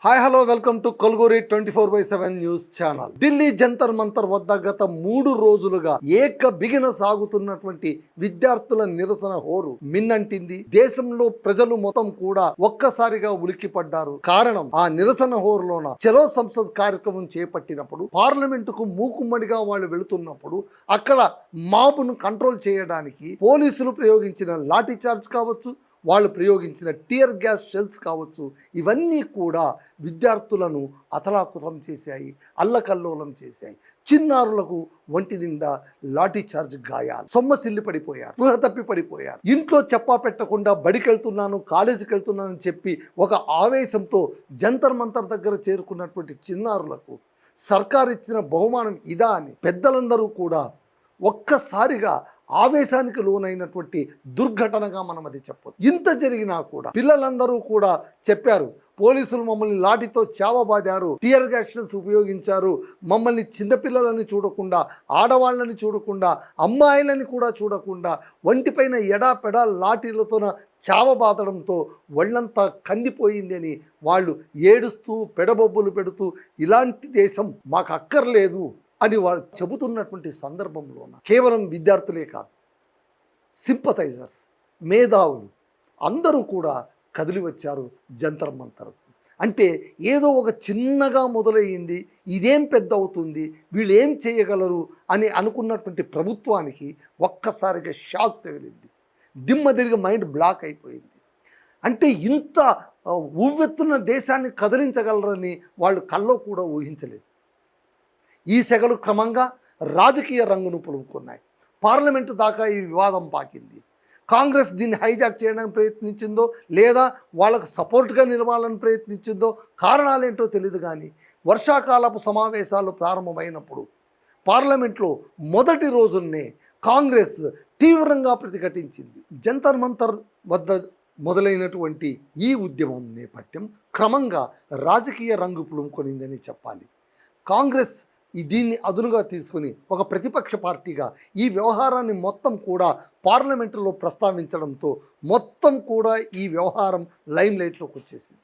Hi hello welcome to Kolguri 24/7 news channel. Delhi Jantar Mantar వద్ద గత 3 రోజులుగా బిగిన సాగుతున్నటువంటి విద్యార్థుల నిరసన హోరు మిన్నంటింది. దేశంలో ప్రజలు మొత్తం కూడా ఒక్కసారిగా ఉలిక్కిపడ్డారు. కారణం, ఆ నిరసన హోరులోన చలో సంసద్ కార్యక్రమం చేపట్టినప్పుడు, పార్లమెంటుకు మూకుమ్మడిగా వాళ్ళు వెళుతున్నప్పుడు అక్కడ మాబును కంట్రోల్ చేయడానికి పోలీసులు ప్రయోగించిన లాఠీ చార్జ్ కావచ్చు, వాళ్ళు ప్రయోగించిన టియర్ గ్యాస్ షెల్స్ కావచ్చు, ఇవన్నీ కూడా విద్యార్థులను అతలాకుతం చేశాయి, అల్లకల్లోలం చేశాయి. చిన్నారులకు ఒంటి నిండా లాఠీ చార్జ్ గాయాలు, సొమ్మసిల్లి పడిపోయారు, స్పృహ తప్పి పడిపోయారు. ఇంట్లో చెప్పా పెట్టకుండా బడికెళ్తున్నాను, కాలేజీకి వెళ్తున్నానని చెప్పి ఒక ఆవేశంతో జంతర్ మంతర్ దగ్గర చేరుకున్నటువంటి చిన్నారులకు సర్కారు ఇచ్చిన బహుమానం ఇదా అని పెద్దలందరూ కూడా ఒక్కసారిగా ఆవేశానికి లోనైనటువంటి దుర్ఘటనగా మనం అది చెప్పొచ్చు. ఇంత జరిగినా కూడా పిల్లలందరూ కూడా చెప్పారు, పోలీసులు మమ్మల్ని లాఠీతో చావబాదారు, టియర్ గ్యాస్ ఉపయోగించారు, మమ్మల్ని చిన్నపిల్లలని చూడకుండా, ఆడవాళ్ళని చూడకుండా, అమ్మాయిలని కూడా చూడకుండా ఒంటిపైన ఎడాపెడా లాఠీలతోన చావబాదడంతో ఒళ్ళంతా కందిపోయింది అని వాళ్ళు ఏడుస్తూ పెడబొబ్బులు పెడుతూ ఇలాంటి దేశం మాకు అక్కర్లేదు అని వాళ్ళు చెబుతున్నటువంటి సందర్భంలోన కేవలం విద్యార్థులే కాదు, సింపథైజర్స్, మేధావులు అందరూ కూడా కదిలి వచ్చారు జంతర్ మంతర్. అంటే ఏదో ఒక చిన్నగా మొదలయ్యింది, ఇదేం పెద్ద అవుతుంది, వీళ్ళు ఏం చేయగలరు అని అనుకున్నటువంటి ప్రభుత్వానికి ఒక్కసారిగా షాక్ తగిలింది. దిమ్మ తిరిగి మైండ్ బ్లాక్ అయిపోయింది. అంటే ఇంత ఉవ్వెత్తున దేశాన్ని కదిలించగలరని వాళ్ళు కల్లో కూడా ఊహించలేదు. ఈ సెగలు క్రమంగా రాజకీయ రంగును పులుముకున్నాయి. పార్లమెంటు దాకా ఈ వివాదం పాకింది. కాంగ్రెస్ దీన్ని హైజాక్ చేయడానికి ప్రయత్నించిందో లేదా వాళ్ళకు సపోర్ట్గా నిలవాలని ప్రయత్నించిందో కారణాలేంటో తెలియదు. కానీ వర్షాకాలపు సమావేశాలు ప్రారంభమైనప్పుడు పార్లమెంట్లో మొదటి రోజున్నే కాంగ్రెస్ తీవ్రంగా ప్రతిఘటించింది. జంతర్ మంతర్ వద్ద మొదలైనటువంటి ఈ ఉద్యమం నేపథ్యం క్రమంగా రాజకీయ రంగు పులుముకొనిందని చెప్పాలి. కాంగ్రెస్ దీన్ని అదునుగా తీసుకుని ఒక ప్రతిపక్ష పార్టీగా ఈ వ్యవహారాన్ని మొత్తం కూడా పార్లమెంటులో ప్రస్తావించడంతో మొత్తం కూడా ఈ వ్యవహారం లైమ్ లైట్లోకి వచ్చేసింది.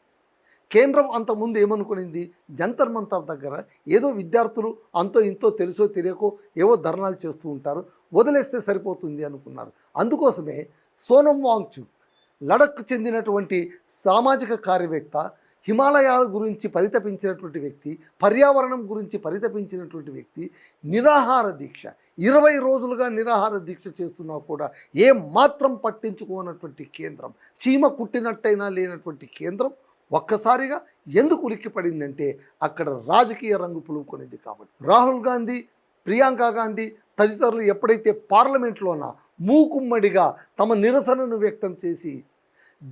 కేంద్రం అంతకుముందు ఏమనుకునింది, జంతర్ మంతర్ దగ్గర ఏదో విద్యార్థులు అంతో ఇంతో తెలుసో తెలియకో ఏవో ధర్నాలు చేస్తూ ఉంటారు, వదిలేస్తే సరిపోతుంది అనుకున్నారు. అందుకోసమే సోనం వాంగ్చుక్, లడఖ్కు చెందినటువంటి సామాజిక కార్యవేత్త, హిమాలయాల గురించి పరితపించినటువంటి వ్యక్తి, పర్యావరణం గురించి పరితపించినటువంటి వ్యక్తి నిరాహార దీక్ష 20 రోజులుగా నిరాహార దీక్ష చేస్తున్నా కూడా ఏం మాత్రం పట్టించుకోనటువంటి కేంద్రం, చీమ కుట్టినట్టయినా లేనటువంటి కేంద్రం ఒక్కసారిగా ఎందుకు ఉలిక్కిపడిందంటే అక్కడ రాజకీయ రంగు పులుముకొనేది కాబట్టి. రాహుల్ గాంధీ, ప్రియాంక గాంధీ తదితరులు ఎప్పుడైతే పార్లమెంట్లోన మూకుమ్మడిగా తమ నిరసనను వ్యక్తం చేసి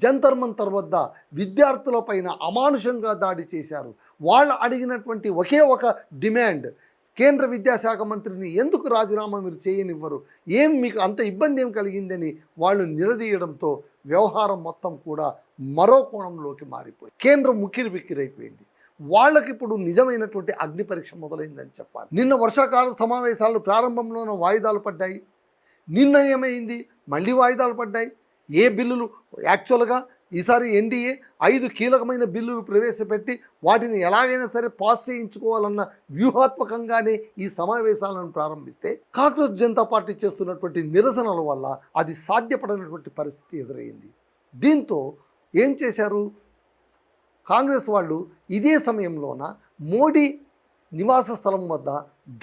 జంతర్ మంతర్ వద్ద విద్యార్థులపైన అమానుషంగా దాడి చేశారు, వాళ్ళు అడిగినటువంటి ఒకే ఒక డిమాండ్, కేంద్ర విద్యాశాఖ మంత్రిని ఎందుకు రాజీనామా మీరు చేయనివ్వరు, ఏం మీకు అంత ఇబ్బంది ఏం కలిగిందని వాళ్ళు నిలదీయడంతో వ్యవహారం మొత్తం కూడా మరో కోణంలోకి మారిపోయింది. కేంద్రం ముక్కిరి బిక్కిరైపోయింది. వాళ్ళకి ఇప్పుడు నిజమైనటువంటి అగ్ని పరీక్ష మొదలైందని చెప్పాలి. నిన్న వర్షాకాల సమావేశాలు ప్రారంభంలోనూ వాయిదాలు పడ్డాయి. నిన్న ఏమైంది, మళ్ళీ వాయిదాలు పడ్డాయి. ఏ బిల్లులు యాక్చువల్గా ఈసారి ఎన్డీఏ 5 కీలకమైన బిల్లులు ప్రవేశపెట్టి వాటిని ఎలాగైనా సరే పాస్ చేయించుకోవాలన్న వ్యూహాత్మకంగానే ఈ సమావేశాలను ప్రారంభిస్తే కాంగ్రెస్ జనతా పార్టీ చేస్తున్నటువంటి నిరసనల వల్ల అది సాధ్యపడనటువంటి పరిస్థితి ఎదురైంది. దీంతో ఏం చేశారు, కాంగ్రెస్ వాళ్ళు ఇదే సమయంలోన మోడీ నివాస స్థలం వద్ద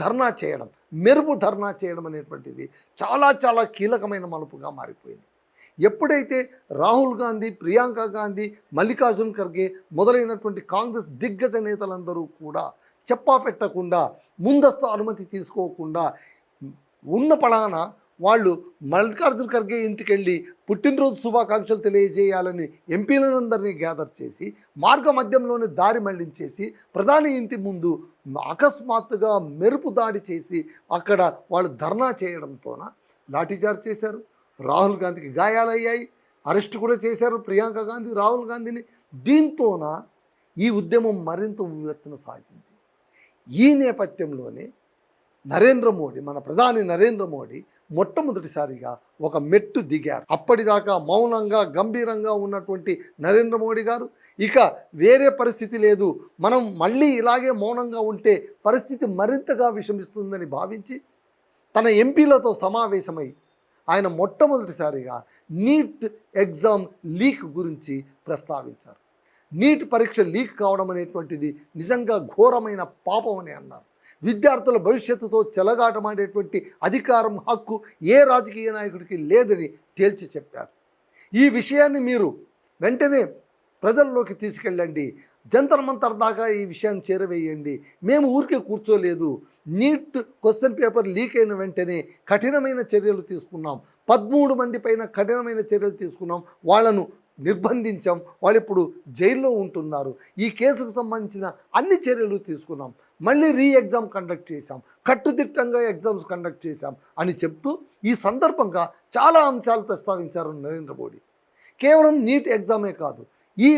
ధర్నా చేయడం, మెరుపు ధర్నా చేయడం అనేటువంటిది చాలా చాలా కీలకమైన మలుపుగా మారిపోయింది. ఎప్పుడైతే రాహుల్ గాంధీ, ప్రియాంక గాంధీ, మల్లికార్జున్ ఖర్గే మొదలైనటువంటి కాంగ్రెస్ దిగ్గజ నేతలందరూ కూడా చెప్పా పెట్టకుండా, ముందస్తు అనుమతి తీసుకోకుండా ఉన్న పళాన వాళ్ళు మల్లికార్జున్ ఖర్గే ఇంటికి వెళ్ళి పుట్టినరోజు శుభాకాంక్షలు తెలియజేయాలని ఎంపీలందరినీ గ్యాదర్ చేసి మార్గ మధ్యంలోనే దారి మళ్లించేసి ప్రధాని ఇంటి ముందు అకస్మాత్తుగా మెరుపు దాడి చేసి అక్కడ వాళ్ళు ధర్నా చేయడంతోన లాఠీచార్జ్ చేశారు. రాహుల్ గాంధీకి గాయాలయ్యాయి, అరెస్ట్ కూడా చేశారు ప్రియాంక గాంధీ, రాహుల్ గాంధీని. దీంతోన ఈ ఉద్యమం మరింత ఉవ్వెత్తున సాగింది. ఈ నేపథ్యంలోనే నరేంద్ర మోడీ, మన ప్రధాని నరేంద్ర మోడీ మొట్టమొదటిసారిగా ఒక మెట్టు దిగారు. అప్పటిదాకా మౌనంగా గంభీరంగా ఉన్నటువంటి నరేంద్ర మోడీ గారు ఇక వేరే పరిస్థితి లేదు, మనం మళ్ళీ ఇలాగే మౌనంగా ఉంటే పరిస్థితి మరింతగా విషమిస్తుందని భావించి తన ఎంపీలతో సమావేశమై ఆయన మొట్టమొదటిసారిగా నీట్ ఎగ్జామ్ లీక్ గురించి ప్రస్తావించారు. నీట్ పరీక్ష లీక్ కావడం అనేటువంటిది నిజంగా ఘోరమైన పాపం అని అన్నారు. విద్యార్థుల భవిష్యత్తుతో చెలగాటమాడేటువంటి అధికారం, హక్కు ఏ రాజకీయ నాయకుడికి లేదని తేల్చి చెప్పారు. ఈ విషయాన్ని మీరు వెంటనే ప్రజల్లోకి తీసుకెళ్ళండి, జంతర్ మంతర్ దాకా ఈ విషయాన్ని చేరవేయండి. మేము ఊరికే కూర్చోలేదు, నీట్ క్వశ్చన్ పేపర్ లీక్ అయిన వెంటనే కఠినమైన చర్యలు తీసుకున్నాం, 13 మంది పైన కఠినమైన చర్యలు తీసుకున్నాం, వాళ్ళను నిర్బంధించాం, వాళ్ళు ఇప్పుడు జైల్లో ఉంటున్నారు, ఈ కేసుకు సంబంధించిన అన్ని చర్యలు తీసుకున్నాం, మళ్ళీ ఎగ్జామ్ కండక్ట్ చేశాం, కట్టుదిట్టంగా ఎగ్జామ్స్ కండక్ట్ చేశాం అని చెప్తూ ఈ సందర్భంగా చాలా అంశాలు ప్రస్తావించారు నరేంద్ర మోడీ. కేవలం నీట్ ఎగ్జామే కాదు, ఈ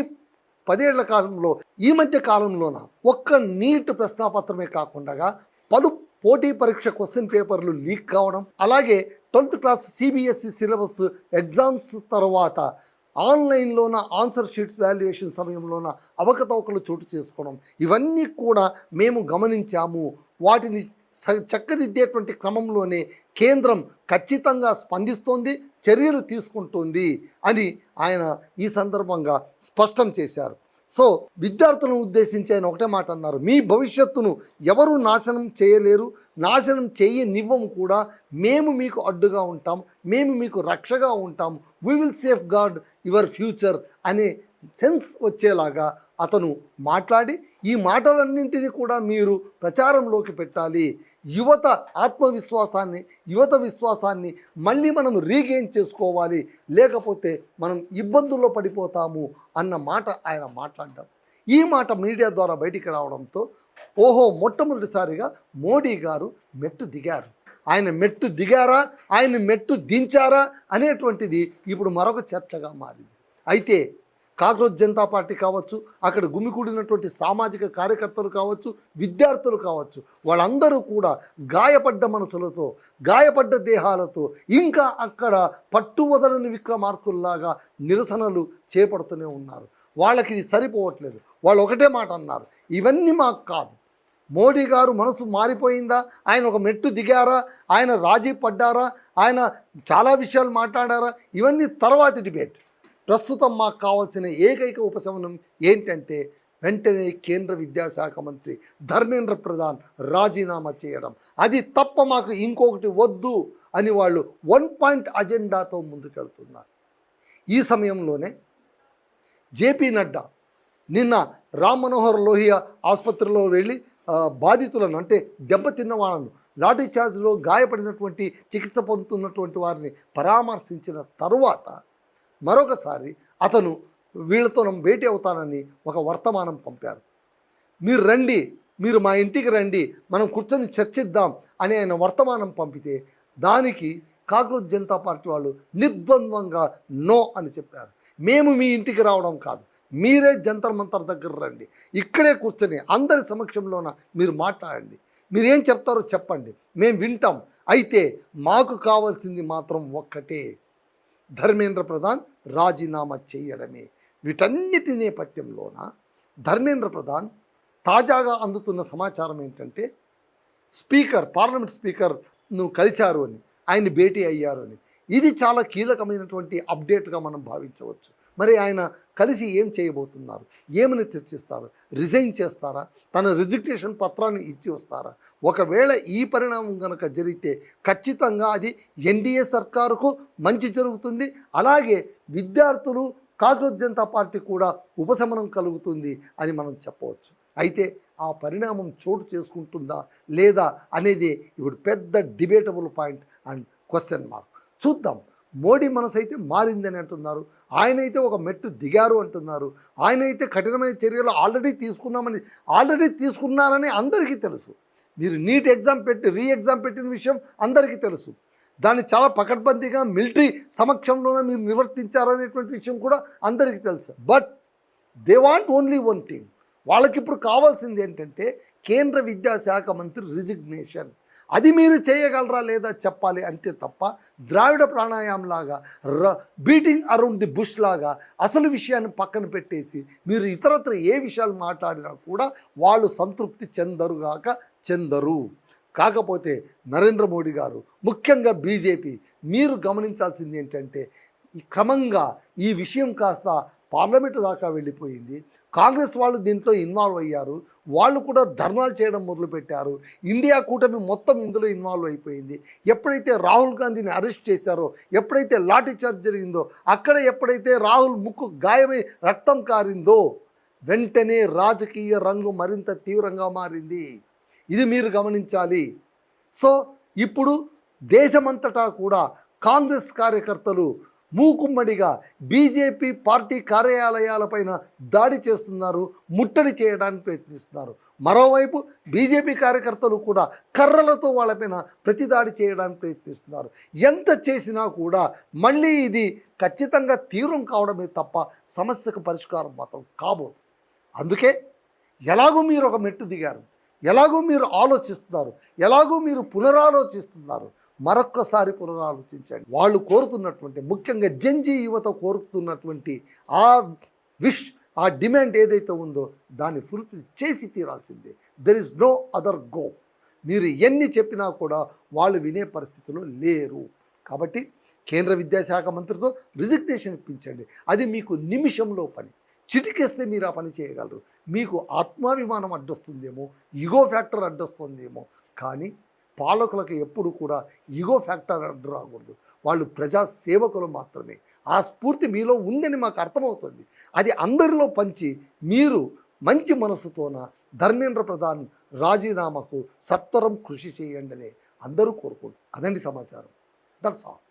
10 ఏళ్ల కాలంలో, ఈ మధ్య కాలంలోన ఒక్క నీట్ ప్రశ్నాపత్రమే కాకుండా పలు పోటీ పరీక్ష క్వశ్చన్ పేపర్లు లీక్ కావడం, అలాగే 12th class CBSE syllabus exams తర్వాత ఆన్లైన్లోన ఆన్సర్ షీట్స్ వాల్యుయేషన్ సమయంలోన అవకతవకలు చోటు చేసుకోవడం, ఇవన్నీ కూడా మేము గమనించాము. వాటిని చక్కదిద్దేటువంటి క్రమంలోనే కేంద్రం ఖచ్చితంగా స్పందిస్తోంది, చర్యలు తీసుకుంటుంది అని ఆయన ఈ సందర్భంగా స్పష్టం చేశారు. సో విద్యార్థులను ఉద్దేశించి ఆయన ఒకటే మాట అన్నారు, మీ భవిష్యత్తును ఎవరు నాశనం చేయలేరు, నాశనం చేయనివ్వము కూడా, మేము మీకు అడ్డుగా ఉంటాం, మేము మీకు రక్షగా ఉంటాం, we will safeguard your future అనే సెన్స్ వచ్చేలాగా అతను మాట్లాడి ఈ మాటలన్నింటినీ కూడా మీరు ప్రచారంలోకి పెట్టాలి. యువత ఆత్మవిశ్వాసాన్ని, యువత విశ్వాసాన్ని మళ్ళీ మనం రీగెయిన్ చేసుకోవాలి, లేకపోతే మనం ఇబ్బందుల్లో పడిపోతాము అన్న మాట ఆయన మాట్లాడ్డాం. ఈ మాట మీడియా ద్వారా బయటికి రావడంతో ఓహో, మొట్టమొదటిసారిగా మోడీ గారు మెట్టు దిగారు. ఆయన మెట్టు దిగారా, ఆయన మెట్టు దించారా అనేటువంటిది ఇప్పుడు మరొక చర్చగా మారింది. అయితే కాక్రోచ్ జనతా పార్టీ కావచ్చు, అక్కడ గుమికూడినటువంటి సామాజిక కార్యకర్తలు కావచ్చు, విద్యార్థులు కావచ్చు, వాళ్ళందరూ కూడా గాయపడ్డ మనసులతో, గాయపడ్డ దేహాలతో ఇంకా అక్కడ పట్టువదలని విక్రమార్కుల్లాగా నిరసనలు చేపడుతూనే ఉన్నారు. వాళ్ళకి ఇది సరిపోవట్లేదు. వాళ్ళు ఒకటే మాట అన్నారు, ఇవన్నీ మాకు కాదు, మోడీ గారు మనసు మారిపోయిందా, ఆయన ఒక మెట్టు దిగారా, ఆయన రాజీ పడ్డారా, ఆయన చాలా విషయాలు మాట్లాడారా, ఇవన్నీ తర్వాతి డిబేట్. ప్రస్తుతం మాకు కావాల్సిన ఏకైక ఉపశమనం ఏంటంటే వెంటనే కేంద్ర విద్యాశాఖ మంత్రి ధర్మేంద్ర ప్రధాన్ రాజీనామా చేయడం, అది తప్ప మాకు ఇంకొకటి వద్దు అని వాళ్ళు 1 పాయింట్ అజెండాతో ముందుకెళ్తున్నారు. ఈ సమయంలోనే జేపీ నడ్డా నిన్న రామ్ మనోహర్ లోహియా ఆసుపత్రిలో వెళ్ళి బాధితులను, అంటే దెబ్బతిన్న వాళ్ళను, లాఠీ చార్జ్లో గాయపడినటువంటి, చికిత్స పొందుతున్నటువంటి వారిని పరామర్శించిన తరువాత మరొకసారి అతను వీళ్ళతో భేటీ అవుతానని ఒక వర్తమానం పంపారు. మీరు రండి, మీరు మా ఇంటికి రండి, మనం కూర్చొని చర్చిద్దాం అని ఆయన వర్తమానం పంపితే దానికి కాక్రోచ్ జనతా పార్టీ వాళ్ళు నిర్ద్వంద్వంగా నో అని చెప్పారు. మేము మీ ఇంటికి రావడం కాదు, మీరే జంతర్ మంతర్ దగ్గర రండి, ఇక్కడే కూర్చొని అందరి సమక్షంలోన మీరు మాట్లాడండి, మీరేం చెప్తారో చెప్పండి, మేము వింటాం. అయితే మాకు కావాల్సింది మాత్రం ఒక్కటే, ధర్మేంద్ర ప్రధాన్ రాజీనామా చేయడమే. వీటన్నిటి నేపథ్యంలోన ధర్మేంద్ర ప్రధాన్ తాజాగా అందుతున్న సమాచారం ఏంటంటే స్పీకర్, పార్లమెంట్ స్పీకర్ను కలిశారు అని, ఆయన్ని భేటీ అయ్యారు అని. ఇది చాలా కీలకమైనటువంటి అప్డేట్గా మనం భావించవచ్చు. మరి ఆయన కలిసి ఏం చేయబోతున్నారు, ఏమని చర్చిస్తారు, రిజైన్ చేస్తారా, తన రిజిగ్నేషన్ పత్రాన్ని ఇచ్చి వస్తారా? ఒకవేళ ఈ పరిణామం కనుక జరిగితే ఖచ్చితంగా అది ఎన్డీఏ సర్కారుకు మంచి జరుగుతుంది, అలాగే విద్యార్థులు, కాక్రోచ్ జనతా పార్టీ కూడా ఉపశమనం కలుగుతుంది అని మనం చెప్పవచ్చు. అయితే ఆ పరిణామం చోటు చేసుకుంటుందా లేదా అనేది ఇప్పుడు పెద్ద debatable point and question mark. చూద్దాం. మోడీ మనసు అయితే మారిందని అంటున్నారు, ఆయనైతే ఒక మెట్టు దిగారు అంటున్నారు, ఆయనైతే కఠినమైన చర్యలు ఆల్రెడీ తీసుకున్నారని అందరికీ తెలుసు. మీరు నీట్ ఎగ్జామ్ పెట్టి ఎగ్జామ్ పెట్టిన విషయం అందరికీ తెలుసు. దాన్ని చాలా పకడ్బందీగా మిలిటరీ సమక్షంలోనే మీరు నిర్వర్తించారనేటువంటి విషయం కూడా అందరికీ తెలుసు. But they want only one thing, వాళ్ళకి ఇప్పుడు కావాల్సింది ఏంటంటే కేంద్ర విద్యాశాఖ మంత్రి రిజిగ్నేషన్. అది మీరు చేయగలరా లేదా చెప్పాలి అంతే తప్ప ద్రావిడ ప్రాణాయామం లాగా బీటింగ్ అరౌండ్ ది బుష్ లాగా అసలు విషయాన్ని పక్కన పెట్టేసి మీరు ఇతరత్ర ఏ విషయాలు మాట్లాడినా కూడా వాళ్ళు సంతృప్తి చెందరు. కాకపోతే నరేంద్ర మోడీ గారు, ముఖ్యంగా బీజేపీ, మీరు గమనించాల్సింది ఏంటంటే క్రమంగా ఈ విషయం కాస్త పార్లమెంటు దాకా వెళ్ళిపోయింది. కాంగ్రెస్ వాళ్ళు దీంట్లో ఇన్వాల్వ్ అయ్యారు. వాళ్ళు కూడా ధర్నాలు చేయడం మొదలుపెట్టారు. ఇండియా కూటమి మొత్తం ఇందులో ఇన్వాల్వ్ అయిపోయింది. ఎప్పుడైతే రాహుల్ గాంధీని అరెస్ట్ చేశారో, ఎప్పుడైతే లాఠీ చార్జ్ జరిగిందో, అక్కడ ఎప్పుడైతే రాహుల్ ముక్కు గాయమై రక్తం కారిందో, వెంటనే రాజకీయ రంగు మరింత తీవ్రంగా మారింది. ఇది మీరు గమనించాలి. సో ఇప్పుడు దేశమంతటా కూడా కాంగ్రెస్ కార్యకర్తలు మూకుమ్మడిగా బీజేపీ పార్టీ కార్యాలయాలపైన దాడి చేస్తున్నారు, ముట్టడి చేయడానికి ప్రయత్నిస్తున్నారు. మరోవైపు బీజేపీ కార్యకర్తలు కూడా కర్రలతో వాళ్ళపైన ప్రతిదాడి చేయడానికి ప్రయత్నిస్తున్నారు. ఎంత చేసినా కూడా మళ్ళీ ఇది ఖచ్చితంగా తీవ్రం కావడమే తప్ప సమస్యకు పరిష్కారం మాత్రం కాబోదు. అందుకే ఎలాగో మీరు ఒక మెట్టు దిగారు, ఎలాగో మీరు ఆలోచిస్తున్నారు, ఎలాగో మీరు పునరాలోచిస్తున్నారు, మరొక్కసారి పునరాలోచించండి. వాళ్ళు కోరుతున్నటువంటి, ముఖ్యంగా జంజీ యువత కోరుతున్నటువంటి ఆ డిమాండ్ ఏదైతే ఉందో దాన్ని ఫుల్ఫిల్ చేసి తీరాల్సిందే. There is no other go. మీరు ఎన్ని చెప్పినా కూడా వాళ్ళు వినే పరిస్థితిలో లేరు. కాబట్టి కేంద్ర విద్యాశాఖ మంత్రితో రిజిగ్నేషన్ ఇప్పించండి. అది మీకు నిమిషంలో పని. చిటికేస్తే మీరు ఆ పని చేయగలరు. మీకు ఆత్మాభిమానం అడ్డొస్తుందేమో, ఈగో ఫ్యాక్టర్ అడ్డొస్తుందేమో, కానీ పాలకులకు ఎప్పుడు కూడా ఈగో ఫ్యాక్టర్ అడ్డు రాకూడదు. వాళ్ళు ప్రజా సేవకులు మాత్రమే. ఆ స్ఫూర్తి మీలో ఉందని మాకు అర్థమవుతుంది. అది అందరిలో పంచి మీరు మంచి మనసుతోన ధర్మేంద్ర ప్రధాన్ రాజీనామాకు సత్వరం కృషి చేయండి అని అందరూ కోరుకుంటారు. అదండి సమాచారం. That's all.